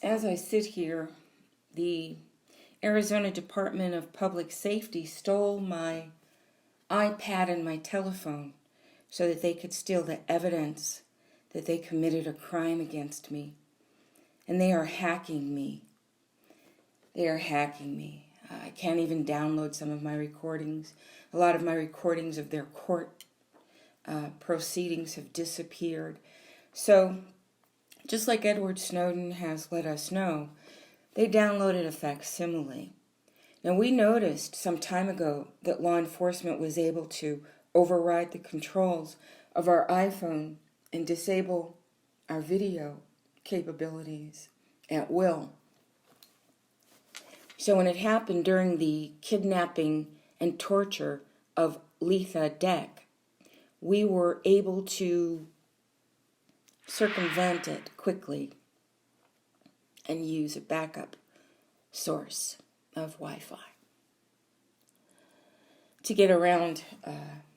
As I sit here, the Arizona Department of Public Safety stole my iPad and my telephone so that they could steal the evidence that they committed a crime against me. And they are hacking me. They are hacking me. I can't even download some of my recordings. A lot of my recordings of their court proceedings have disappeared. So, just like Edward Snowden has let us know, they downloaded a facsimile. Now, we noticed some time ago that law enforcement was able to override the controls of our iPhone and disable our video capabilities at will. So when it happened during the kidnapping and torture of Letha Deck, we were able to circumvent it quickly and use a backup source of Wi-Fi to get around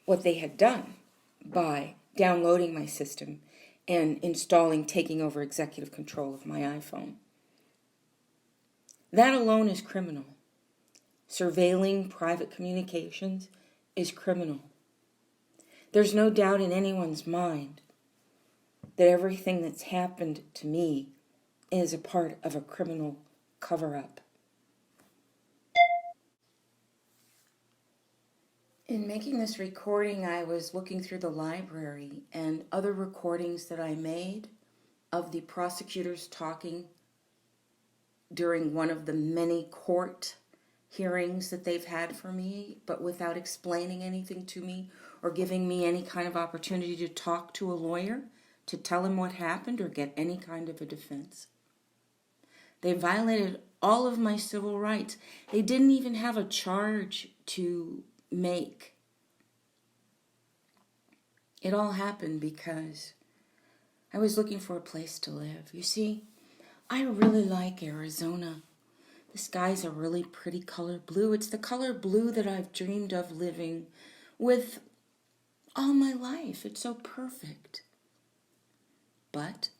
what they had done by downloading my system and taking over executive control of my iPhone. That alone is criminal. Surveilling private communications is criminal. There's no doubt in anyone's mind that everything that's happened to me is a part of a criminal cover-up. In making this recording, I was looking through the library and other recordings that I made of the prosecutors talking during one of the many court hearings that they've had for me, but without explaining anything to me or giving me any kind of opportunity to talk to a lawyer, to tell him what happened or get any kind of a defense. They violated all of my civil rights. They didn't even have a charge to make. It all happened because I was looking for a place to live. You see, I really like Arizona. The sky's a really pretty color blue. It's the color blue that I've dreamed of living with all my life. It's so perfect. But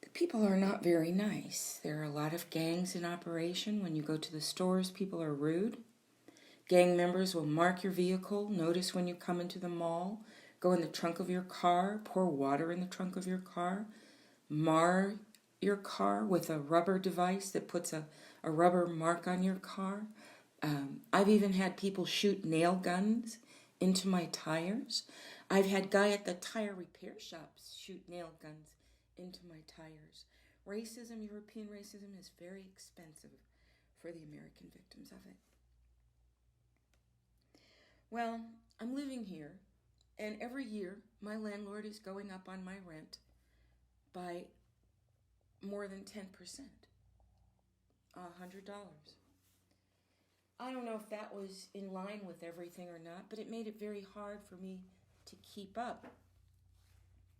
the people are not very nice. There are a lot of gangs in operation. When you go to the stores, people are rude. Gang members will mark your vehicle, notice when you come into the mall, go in the trunk of your car, pour water in the trunk of your car, mar your car with a rubber device that puts a rubber mark on your car. I've even had people shoot nail guns into my tires. I've had guy at the tire repair shops shoot nail guns into my tires. Racism, European racism, is very expensive for the American victims of it. Well, I'm living here, and every year my landlord is going up on my rent by more than 10%, $100. I don't know if that was in line with everything or not, but it made it very hard for me to keep up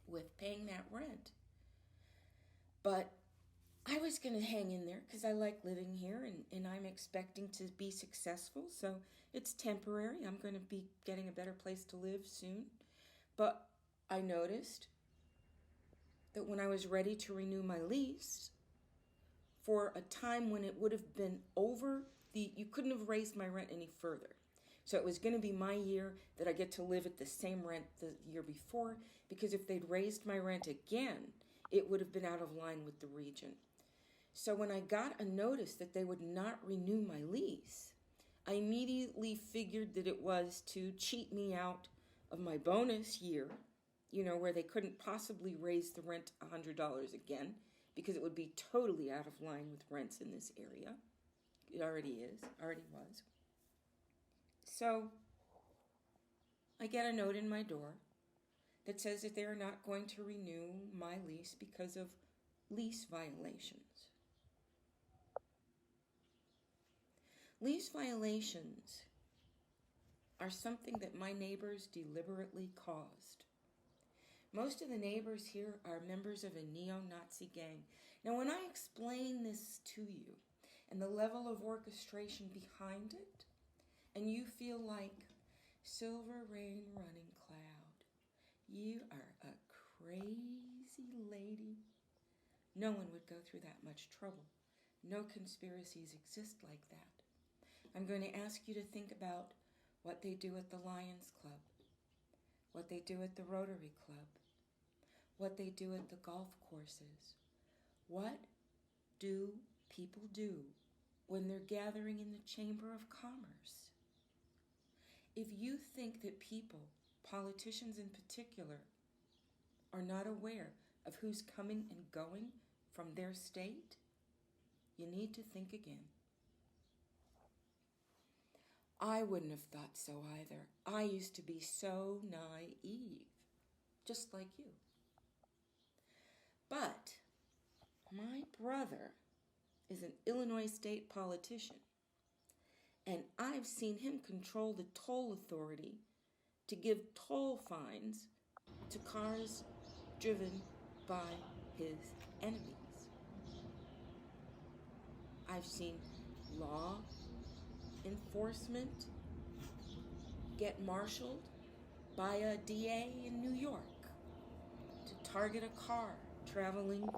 with paying that rent. But I was going to hang in there because I like living here and I'm expecting to be successful, so it's temporary. I'm going to be getting a better place to live soon. But I noticed that when I was ready to renew my lease, for a time when it would have been over, you couldn't have raised my rent any further. So it was going to be my year that I get to live at the same rent the year before, because if they'd raised my rent again, it would have been out of line with the region. So when I got a notice that they would not renew my lease, I immediately figured that it was to cheat me out of my bonus year, where they couldn't possibly raise the rent $100 again, because it would be totally out of line with rents in this area. It already was. So I get a note in my door that says that they are not going to renew my lease because of lease violations. Lease violations are something that my neighbors deliberately caused. Most of the neighbors here are members of a neo-Nazi gang. Now, when I explain this to you and the level of orchestration behind it, and you feel like Silver Rain Runningcloud, you are a crazy lady No one would go through that much trouble. No conspiracies exist like that. I'm going to ask you to think about what they do at the Lions Club, what they do at the Rotary Club, what they do at the golf courses. What do people do when they're gathering in the Chamber of Commerce? If you think that people, politicians in particular, are not aware of who's coming and going from their state, you need to think again. I wouldn't have thought so either. I used to be so naive, just like you. But my brother is an Illinois state politician, and I've seen him control the toll authority to give toll fines to cars driven by his enemies. I've seen law enforcement get marshaled by a DA in New York to target a car traveling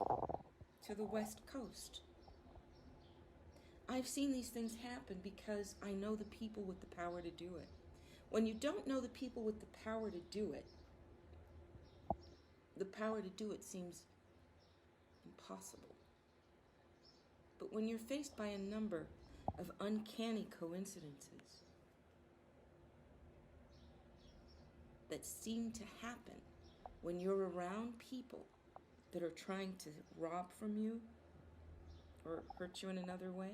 to the West Coast. I've seen these things happen because I know the people with the power to do it. When you don't know the people with the power to do it, the power to do it seems impossible. But when you're faced by a number of uncanny coincidences that seem to happen when you're around people that are trying to rob from you or hurt you in another way,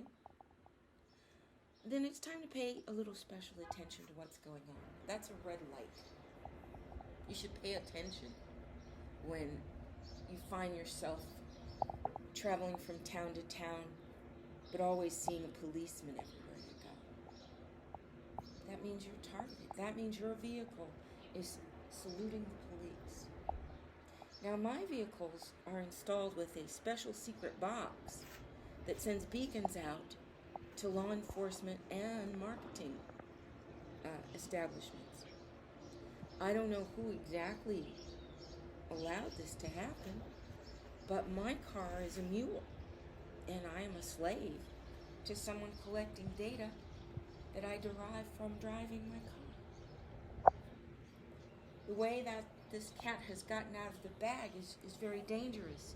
then it's time to pay a little special attention to what's going on. That's a red light. You should pay attention when you find yourself traveling from town to town, but always seeing a policeman everywhere you go. That means you're targeted. That means your vehicle is saluting the police. Now, my vehicles are installed with a special secret box that sends beacons out to law enforcement and marketing establishments. I don't know who exactly allowed this to happen, but my car is a mule, and I am a slave to someone collecting data that I derive from driving my car. The way that this cat has gotten out of the bag is very dangerous,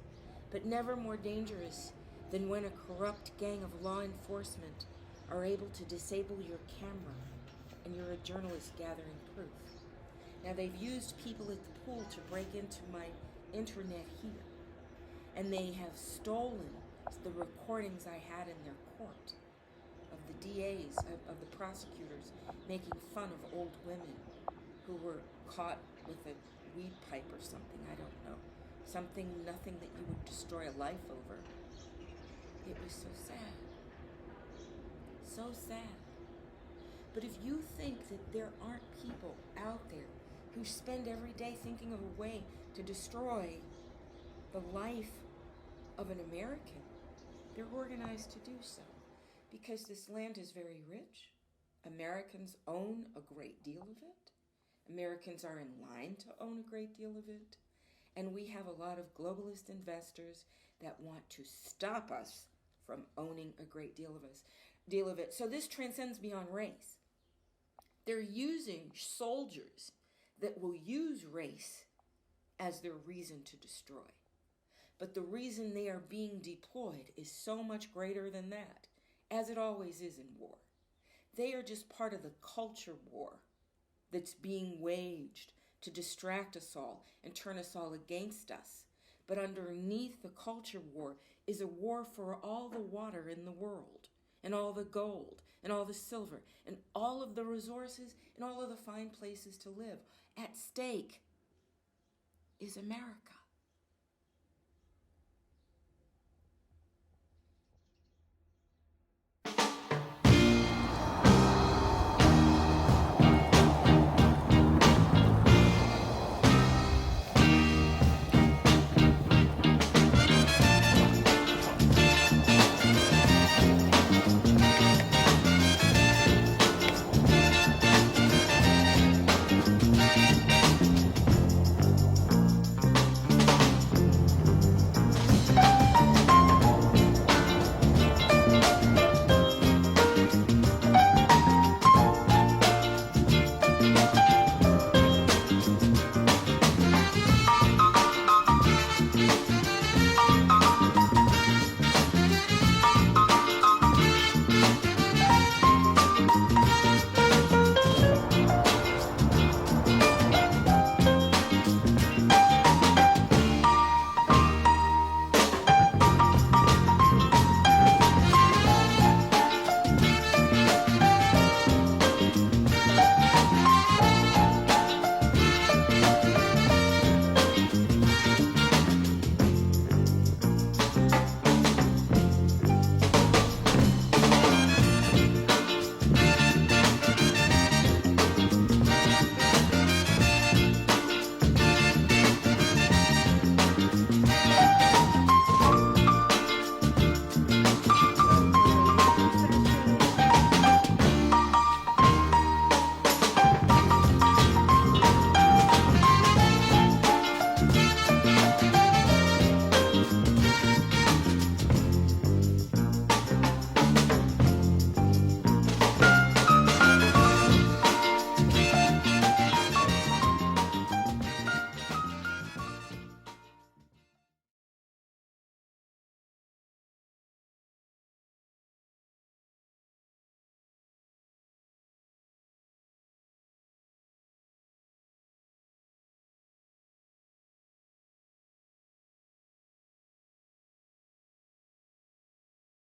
but never more dangerous than when a corrupt gang of law enforcement are able to disable your camera and you're a journalist gathering proof. Now, they've used people at the pool to break into my internet here, and they have stolen the recordings I had in their court of the DAs, of the prosecutors, making fun of old women who were caught with a weed pipe or something, I don't know. Nothing that you would destroy a life over. It was so sad. So sad. But if you think that there aren't people out there who spend every day thinking of a way to destroy the life of an American, they're organized to do so. Because this land is very rich. Americans own a great deal of it. Americans are in line to own a great deal of it. And we have a lot of globalist investors that want to stop us from owning a great deal of it. So this transcends beyond race. They're using soldiers that will use race as their reason to destroy. But the reason they are being deployed is so much greater than that, as it always is in war. They are just part of the culture war that's being waged to distract us all and turn us all against us. But underneath the culture war is a war for all the water in the world, and all the gold, and all the silver, and all of the resources, and all of the fine places to live. At stake is America.